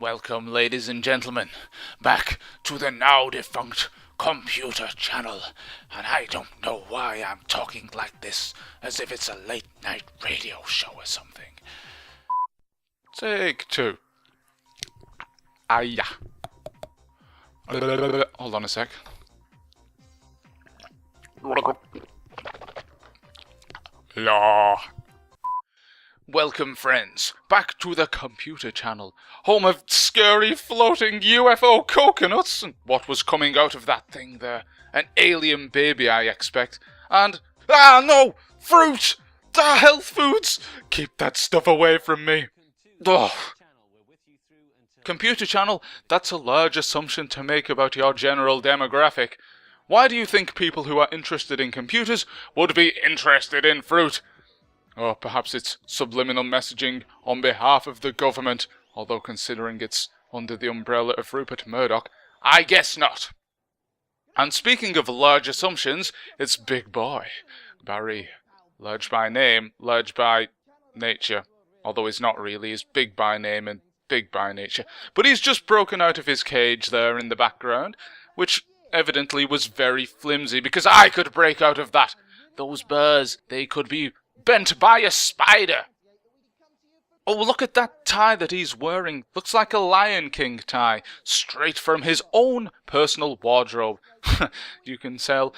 Welcome, ladies and gentlemen, back to the now defunct computer channel. And I don't know why I'm talking like this, as if it's a late night radio show or something. Take two. Yeah. Hold on a sec. La. Welcome, friends, back to the computer channel, home of scary floating UFO coconuts and what was coming out of that thing there. An alien baby, I expect. And, no! Fruit! Health foods! Keep that stuff away from me. Ugh. Computer channel, that's a large assumption to make about your general demographic. Why do you think people who are interested in computers would be interested in fruit? Or perhaps it's subliminal messaging on behalf of the government, although considering it's under the umbrella of Rupert Murdoch, I guess not. And speaking of large assumptions, it's Big Boy, Barry. Large by name, large by nature. Although he's not really, he's big by name and big by nature. But he's just broken out of his cage there in the background, which evidently was very flimsy, because I could break out of that. Those burrs, they could be bent by a spider. Oh, look at that tie that he's wearing. Looks like a Lion King tie, straight from his own personal wardrobe. You can tell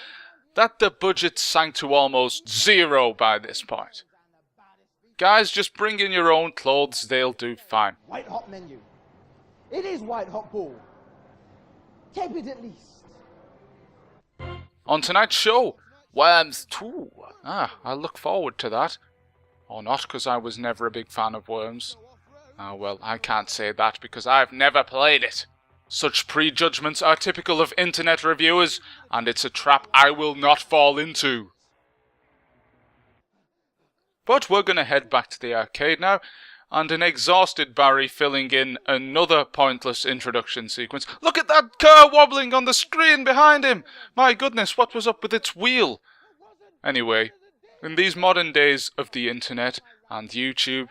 that the budget sank to almost zero by this point. Guys, just bring in your own clothes, they'll do fine. White hot menu. It is white hot ball. Keep it at least. On tonight's show, Worms 2. I look forward to that. Or not, because I was never a big fan of Worms. Well, I can't say that because I've never played it. Such prejudgments are typical of internet reviewers, and it's a trap I will not fall into. But we're going to head back to the arcade now, and an exhausted Barry filling in another pointless introduction sequence. Look at that car wobbling on the screen behind him! My goodness, what was up with its wheel? Anyway, in these modern days of the internet and YouTube,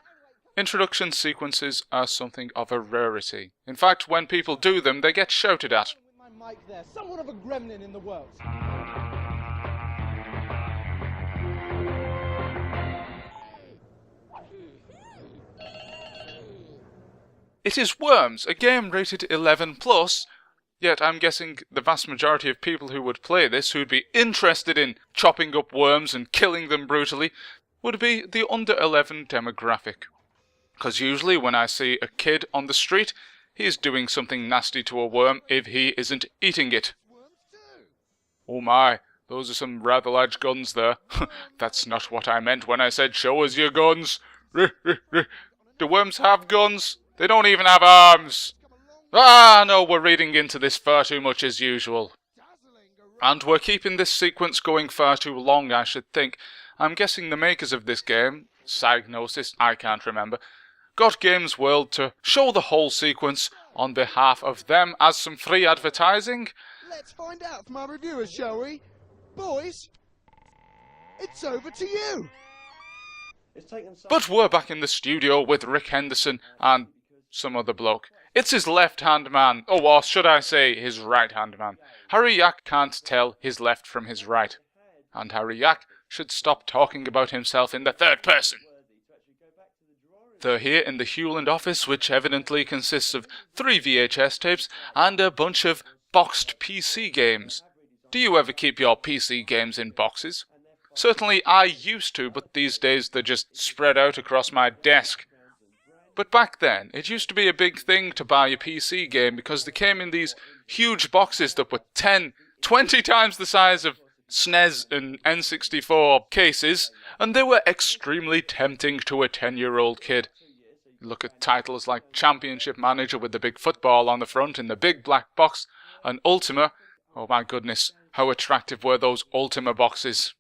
introduction sequences are something of a rarity. In fact, when people do them, they get shouted at. My mic there, somewhat of a gremlin in the world. It is Worms, a game rated 11+, yet I'm guessing the vast majority of people who would play this, who'd be interested in chopping up worms and killing them brutally, would be the under 11 demographic. Because usually when I see a kid on the street, he's doing something nasty to a worm if he isn't eating it. Oh my, those are some rather large guns there. That's not what I meant when I said show us your guns. Do worms have guns? They don't even have arms. No, we're reading into this far too much as usual. And we're keeping this sequence going far too long, I should think. I'm guessing the makers of this game, Psygnosis, I can't remember, got Games World to show the whole sequence on behalf of them as some free advertising. Let's find out from our reviewers, shall we? Boys, it's over to you. But we're back in the studio with Rick Henderson and some other bloke. It's his left-hand man, or should I say his right-hand man. Harry Yack can't tell his left from his right. And Harry Yack should stop talking about himself in the third person. They're here in the Hewland office, which evidently consists of 3 VHS tapes and a bunch of boxed PC games. Do you ever keep your PC games in boxes? Certainly I used to, but these days they're just spread out across my desk. But back then, it used to be a big thing to buy a PC game because they came in these huge boxes that were 10, 20 times the size of SNES and N64 cases, and they were extremely tempting to a 10-year-old kid. Look at titles like Championship Manager with the big football on the front in the big black box, and Ultima. Oh my goodness, how attractive were those Ultima boxes.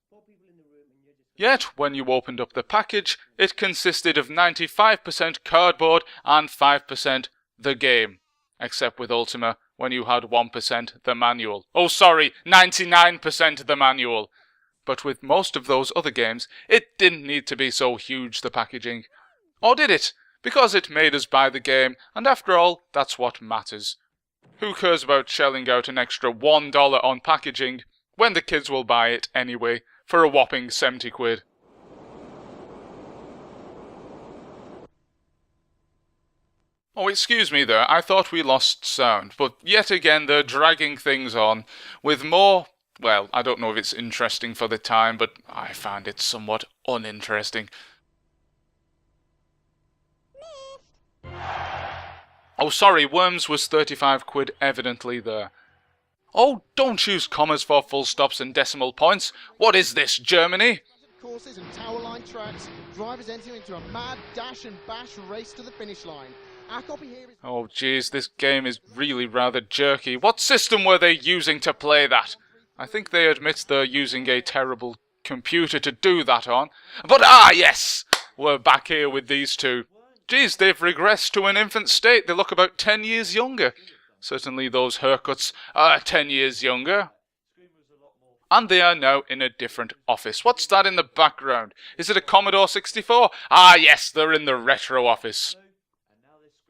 Yet, when you opened up the package, it consisted of 95% cardboard and 5% the game. Except with Ultima, when you had 1% the manual. Oh sorry, 99% the manual. But with most of those other games, it didn't need to be so huge, the packaging. Or did it? because it made us buy the game, and after all, that's what matters. Who cares about shelling out an extra $1 on packaging when the kids will buy it anyway for a whopping 70 quid? Oh, excuse me there, I thought we lost sound, but yet again they're dragging things on with more, well, I don't know if it's interesting for the time, but I find it somewhat uninteresting. Oh, sorry, Worms was 35 quid evidently there. Oh, don't use commas for full stops and decimal points. What is this, Germany? Courses and tower line tracks, drivers enter into a mad dash and bash race to the finish line. Our copy here is... Oh jeez, this game is really rather jerky. What system were they using to play that? I think they admit they're using a terrible computer to do that on. But yes! We're back here with these two. Geez, they've regressed to an infant state. They look about 10 years younger. Certainly those haircuts are 10 years younger. And they are now in a different office. What's that in the background? Is it a Commodore 64? Ah yes, they're in the retro office.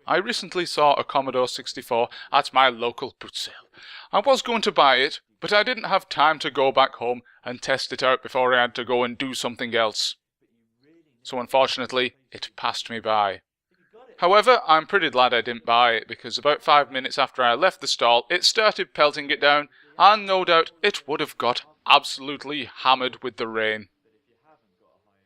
I recently saw a Commodore 64 at my local boot sale. I was going to buy it, but I didn't have time to go back home and test it out before I had to go and do something else. So unfortunately, it passed me by. However, I'm pretty glad I didn't buy it, because about 5 minutes after I left the stall, it started pelting it down, and no doubt it would have got absolutely hammered with the rain.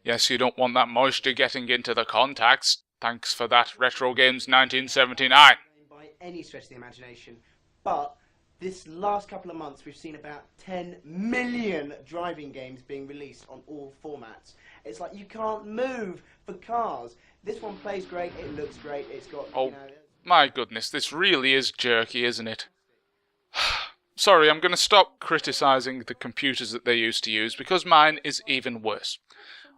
Yes, you don't want that moisture getting into the contacts. Thanks for that, Retro Games 1979. By any stretch of the imagination, but this last couple of months we've seen about 10 million driving games being released on all formats. It's like you can't move for cars. This one plays great, it looks great, it's got, My goodness, this really is jerky, isn't it? Sorry, I'm going to stop criticising the computers that they used to use, because mine is even worse.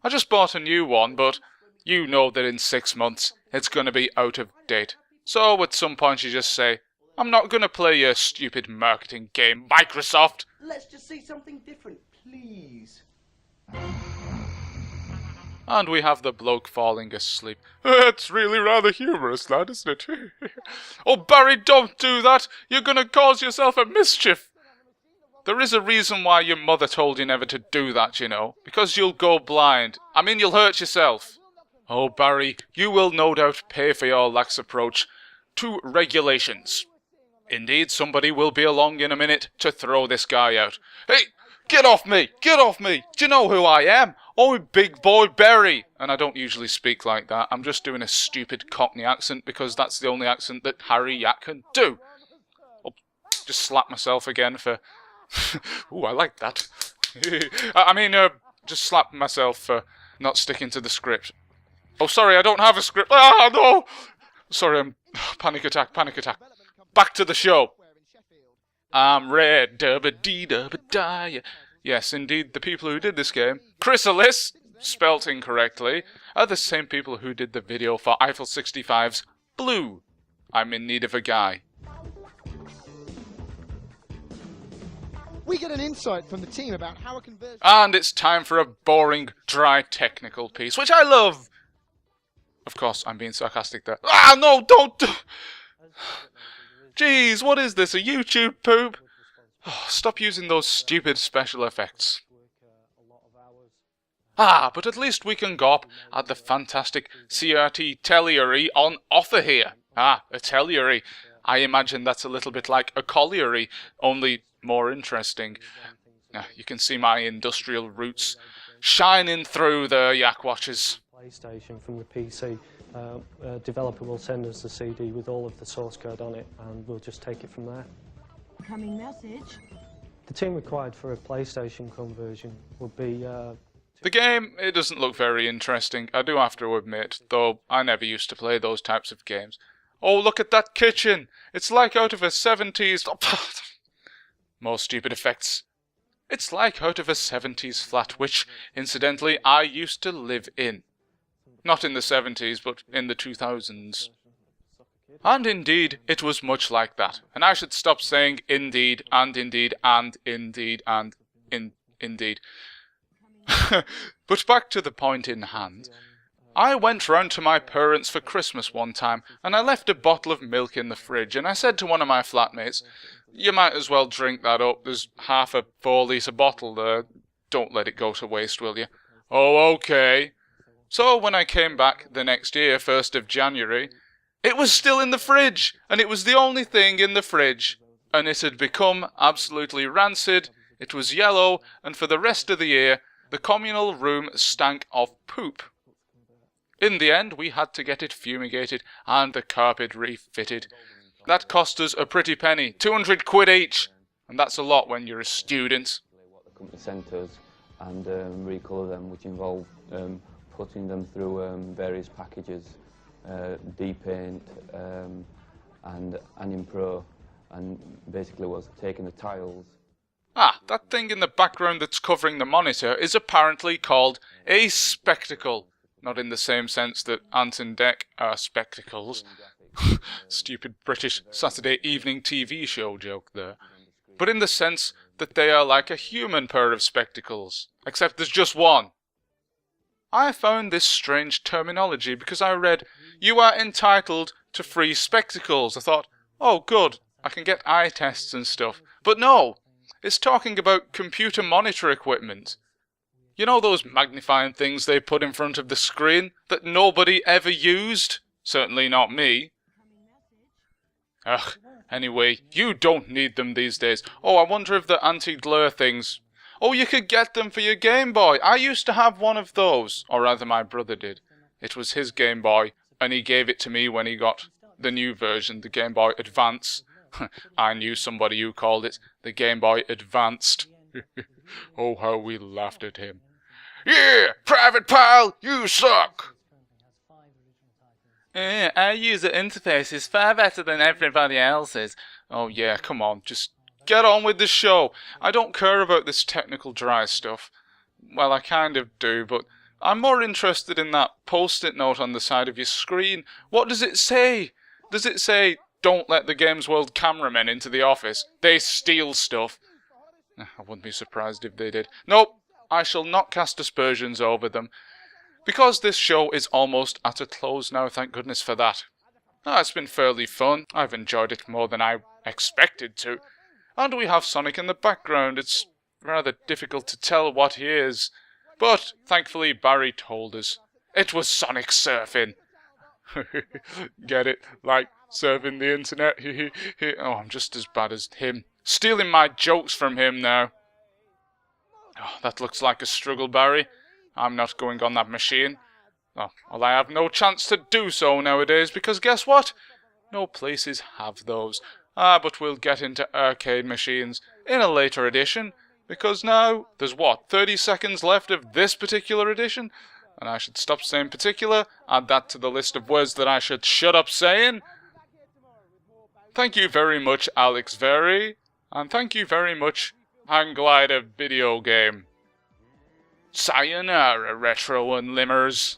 I just bought a new one, but you know that in 6 months it's going to be out of date. So at some point you just say, I'm not going to play your stupid marketing game, Microsoft! Let's just see something different, please. And we have the bloke falling asleep. It's really rather humorous, that, isn't it? Oh, Barry, don't do that! You're going to cause yourself a mischief! There is a reason why your mother told you never to do that, you know. Because you'll go blind. I mean, you'll hurt yourself. Oh, Barry, you will no doubt pay for your lax approach to regulations. Indeed, somebody will be along in a minute to throw this guy out. Hey, get off me! Get off me! Do you know who I am? I'm Big Boy Barry! And I don't usually speak like that. I'm just doing a stupid Cockney accent because that's the only accent that Harry Yack can do. I'll just slap myself again for... Ooh, I like that. Just slap myself for not sticking to the script. Oh, sorry, I don't have a script. Ah, no! Sorry, panic attack. Back to the show. I'm red, dubba-dee-dubba-die. Yes, indeed, the people who did this game, Chrysalis, spelt incorrectly, are the same people who did the video for Eiffel 65's Blue. I'm in need of a guy. We get an insight from the team about how a conversion... And it's time for a boring, dry, technical piece, which I love. Of course, I'm being sarcastic there. Ah, no, don't! Jeez, what is this, a YouTube poop? Oh, stop using those stupid special effects. But at least we can gawp at the fantastic CRT Telliery on offer here. A Telliery. I imagine that's a little bit like a colliery, only more interesting. You can see my industrial roots shining through the Yack watches. PlayStation from the PC. Developer will send us the CD with all of the source code on it, and we'll just take it from there. Incoming message. The team required for a PlayStation conversion would be... The game, it doesn't look very interesting, I do have to admit, though I never used to play those types of games. Oh, look at that kitchen! It's like out of a 70s... More stupid effects. It's like out of a 70s flat, which, incidentally, I used to live in. Not in the 70s, but in the 2000s. And indeed, it was much like that. And I should stop saying indeed, and indeed, and indeed, and indeed. But back to the point in hand. I went round to my parents for Christmas one time, and I left a bottle of milk in the fridge, and I said to one of my flatmates, "You might as well drink that up, there's half a 4-litre bottle there. Don't let it go to waste, will you?" "Oh, okay." So when I came back the next year, 1st of January, it was still in the fridge, and it was the only thing in the fridge, and it had become absolutely rancid, it was yellow, and for the rest of the year, the communal room stank of poop. In the end, we had to get it fumigated and the carpet refitted. That cost us a pretty penny, 200 quid each, and that's a lot when you're a student. What the company sent us and recolour them, which involved putting them through various packages, depaint and Anion Pro, and basically was taking the tiles. Ah, that thing in the background that's covering the monitor is apparently called a spectacle. Not in the same sense that Ant and Dec are spectacles. Stupid British Saturday evening TV show joke there. But in the sense that they are like a human pair of spectacles, except there's just one. I found this strange terminology because I read, "You are entitled to free spectacles." I thought, oh good, I can get eye tests and stuff. But no, it's talking about computer monitor equipment. You know those magnifying things they put in front of the screen that nobody ever used? Certainly not me. Ugh, anyway, you don't need them these days. Oh, I wonder if the anti-glare things... Oh, you could get them for your Game Boy. I used to have one of those. Or rather, my brother did. It was his Game Boy, and he gave it to me when he got the new version, the Game Boy Advance. I knew somebody who called it the Game Boy Advanced. Oh, how we laughed at him. "Yeah, Private Pile, you suck!" Our user interface is far better than everybody else's. Oh yeah, come on, just get on with the show. I don't care about this technical dry stuff. Well, I kind of do, but I'm more interested in that post-it note on the side of your screen. What does it say? Does it say, "Don't let the Games World cameramen into the office, they steal stuff"? I wouldn't be surprised if they did. Nope, I shall not cast aspersions over them. Because this show is almost at a close now, thank goodness for that. It's been fairly fun. I've enjoyed it more than I expected to. And we have Sonic in the background. It's rather difficult to tell what he is. But thankfully Barry told us. It was Sonic surfing. Get it? Like surfing the internet? Oh, I'm just as bad as him. Stealing my jokes from him now. Oh, that looks like a struggle, Barry. I'm not going on that machine. Oh, well, I have no chance to do so nowadays, because guess what? No places have those. But we'll get into arcade machines in a later edition, because now there's what, 30 seconds left of this particular edition? And I should stop saying particular, add that to the list of words that I should shut up saying. Thank you very much, Alex Very, and thank you very much, Hang Glider Video Game. Sayonara, Retro and Limmers.